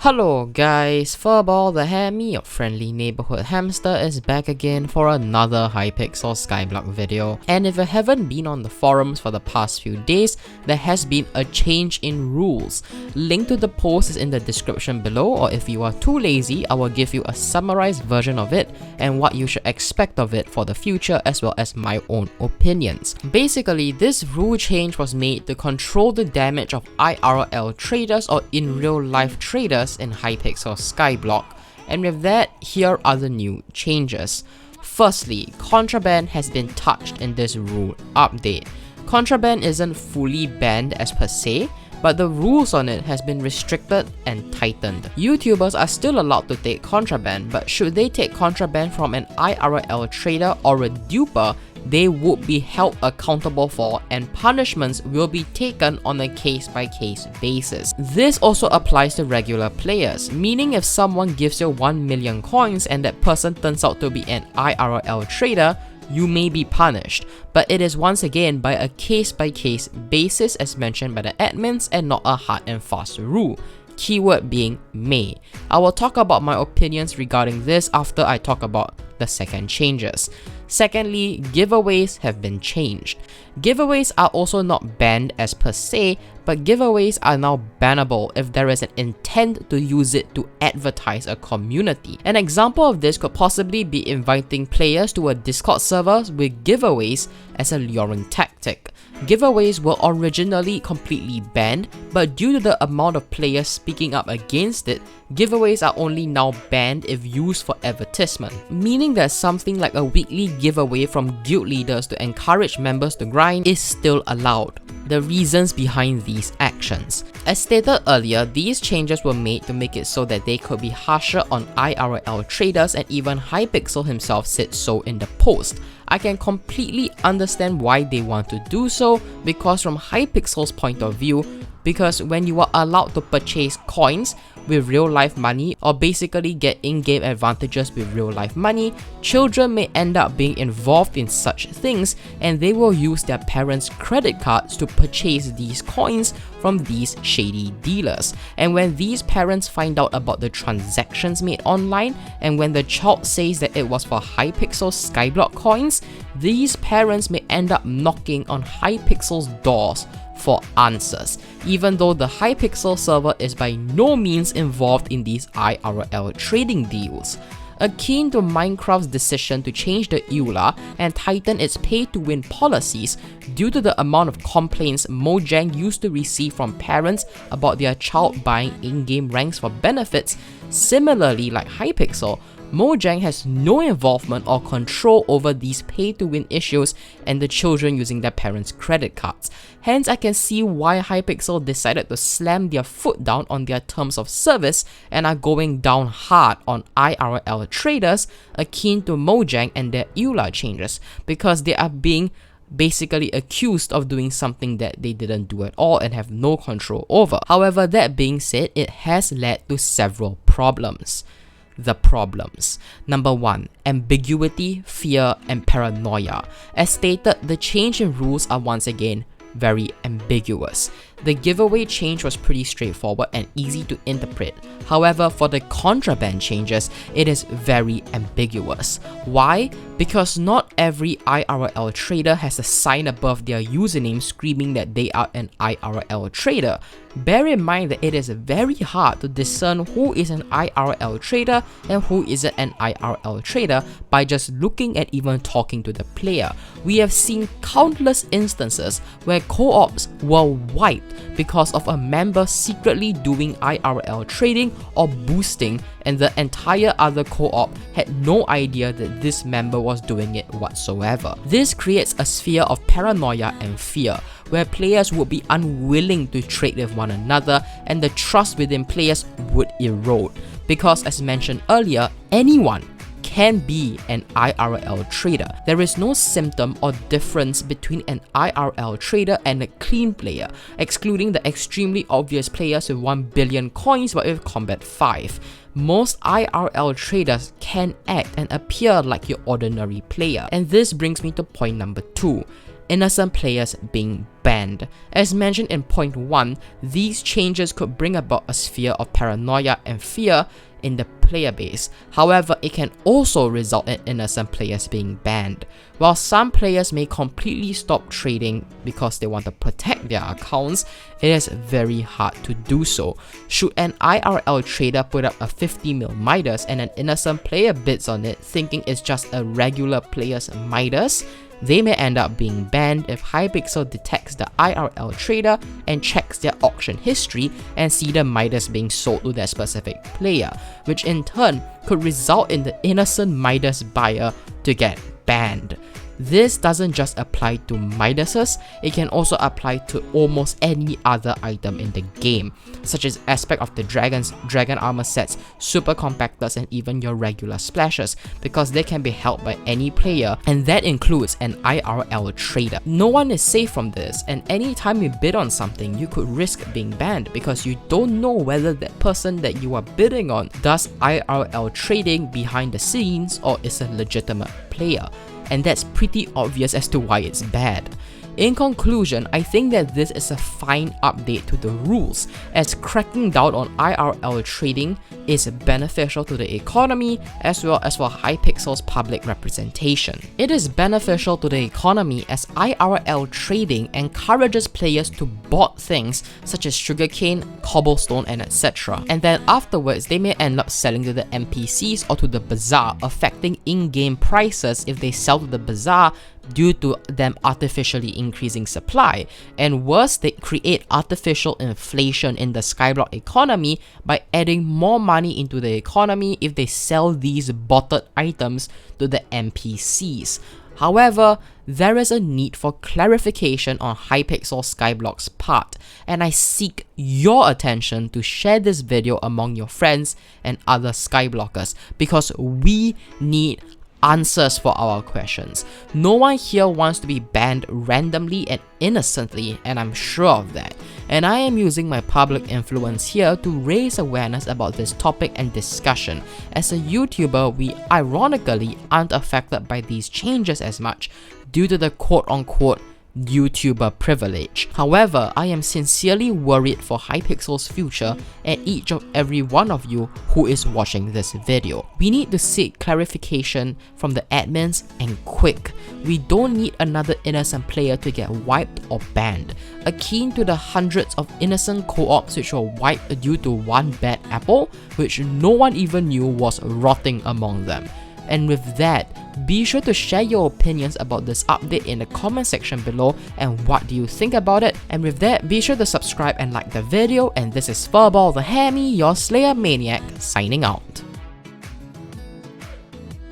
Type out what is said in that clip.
Hello guys, Furball the Hammy, your friendly neighborhood hamster, is back again for another Hypixel Skyblock video. And if you haven't been on the forums for the past few days, there has been a change in rules. Link to the post is in the description below, or if you are too lazy, I will give you a summarized version of it and what you should expect of it for the future, as well as my own opinions. Basically, this rule change was made to control the damage of IRL traders or in real life traders in Hypixel Skyblock, and with that, here are the new changes. Firstly, contraband has been touched in this rule update. Contraband isn't fully banned as per se, but the rules on it has been restricted and tightened. YouTubers are still allowed to take contraband, but should they take contraband from an IRL trader or a duper, they would be held accountable for, and punishments will be taken on a case-by-case basis. This also applies to regular players, meaning if someone gives you 1 million coins and that person turns out to be an IRL trader, you may be punished, but it is once again by a case-by-case basis as mentioned by the admins and not a hard and fast rule. Keyword being may. I will talk about my opinions regarding this after I talk about the second changes. Secondly, giveaways have been changed. Giveaways are also not banned as per se, but giveaways are now bannable if there is an intent to use it to advertise a community. An example of this could possibly be inviting players to a Discord server with giveaways as a luring tactic. Giveaways were originally completely banned, but due to the amount of players speaking up against it, giveaways are only now banned if used for advertisement, meaning that something like a weekly giveaway from guild leaders to encourage members to grind is still allowed. The reasons behind these actions. As stated earlier, these changes were made to make it so that they could be harsher on IRL traders, and even Hypixel himself said so in the post. I can completely understand why they want to do so, because from Hypixel's point of view, because when you are allowed to purchase coins with real life money or basically get in-game advantages with real life money, children may end up being involved in such things, and they will use their parents' credit cards to purchase these coins from these shady dealers. And when these parents find out about the transactions made online, and when the child says that it was for Hypixel Skyblock coins, these parents may end up knocking on Hypixel's doors for answers, even though the Hypixel server is by no means involved in these IRL trading deals. Akin to Minecraft's decision to change the EULA and tighten its pay-to-win policies due to the amount of complaints Mojang used to receive from parents about their child buying in-game ranks for benefits, similarly like Hypixel, Mojang has no involvement or control over these pay-to-win issues and the children using their parents' credit cards. Hence, I can see why Hypixel decided to slam their foot down on their terms of service and are going down hard on IRL traders akin to Mojang and their EULA changes, because they are being basically accused of doing something that they didn't do at all and have no control over. However, that being said, it has led to several problems. The problems. Number 1. Ambiguity, fear, and paranoia. As stated, the change in rules are once again very ambiguous. The giveaway change was pretty straightforward and easy to interpret. However, for the contraband changes, it is very ambiguous. Why? Because not every IRL trader has a sign above their username screaming that they are an IRL trader. Bear in mind that it is very hard to discern who is an IRL trader and who isn't an IRL trader by just looking at even talking to the player. We have seen countless instances where co-ops were wiped because of a member secretly doing IRL trading or boosting, and the entire other co-op had no idea that this member was doing it whatsoever. This creates a sphere of paranoia and fear, where players would be unwilling to trade with one another and the trust within players would erode, because as mentioned earlier, anyone can be an IRL trader. There is no symptom or difference between an IRL trader and a clean player, excluding the extremely obvious players with 1 billion coins but with Combat 5. Most IRL traders can act and appear like your ordinary player. And this brings me to point number 2. Innocent players being banned. banned. As mentioned in point 1, these changes could bring about a sphere of paranoia and fear in the player base. However, it can also result in innocent players being banned. While some players may completely stop trading because they want to protect their accounts, it is very hard to do so. Should an IRL trader put up a 50 mil Midas and an innocent player bids on it thinking it's just a regular player's Midas, they may end up being banned if Hypixel detects the IRL trader and checks their auction history and see the Midas being sold to that specific player, which in turn could result in the innocent Midas buyer to get banned. This doesn't just apply to Midases, it can also apply to almost any other item in the game, such as aspect of the dragon armor sets, super compactors, and even your regular splashes, because they can be held by any player, and that includes an IRL trader. No one is safe from this, and anytime you bid on something, you could risk being banned because you don't know whether that person that you are bidding on does IRL trading behind the scenes or is a legitimate player. And that's pretty obvious as to why it's bad. In conclusion, I think that this is a fine update to the rules, as cracking down on IRL trading is beneficial to the economy as well as for Hypixel's public representation. It is beneficial to the economy as IRL trading encourages players to bought things such as sugarcane, cobblestone, and etc. And then afterwards, they may end up selling to the NPCs or to the bazaar, affecting in-game prices if they sell to the bazaar due to them artificially increasing supply. And worse, they create artificial inflation in the Skyblock economy by adding more money into the economy if they sell these botted items to the NPCs. However, there is a need for clarification on Hypixel Skyblock's part, and I seek your attention to share this video among your friends and other Skyblockers, because we need answers for our questions. No one here wants to be banned randomly and innocently, and I'm sure of that. And I am using my public influence here to raise awareness about this topic and discussion. As a YouTuber, we ironically aren't affected by these changes as much due to the quote-unquote YouTuber privilege. However, I am sincerely worried for Hypixel's future and each of every one of you who is watching this video. We need to seek clarification from the admins, and quick. We don't need another innocent player to get wiped or banned, akin to the hundreds of innocent co-ops which were wiped due to one bad apple, which no one even knew was rotting among them. And with that, be sure to share your opinions about this update in the comment section below, and what do you think about it. And with that, be sure to subscribe and like the video, and this is Furball the Hammy, your Slayer Maniac, signing out.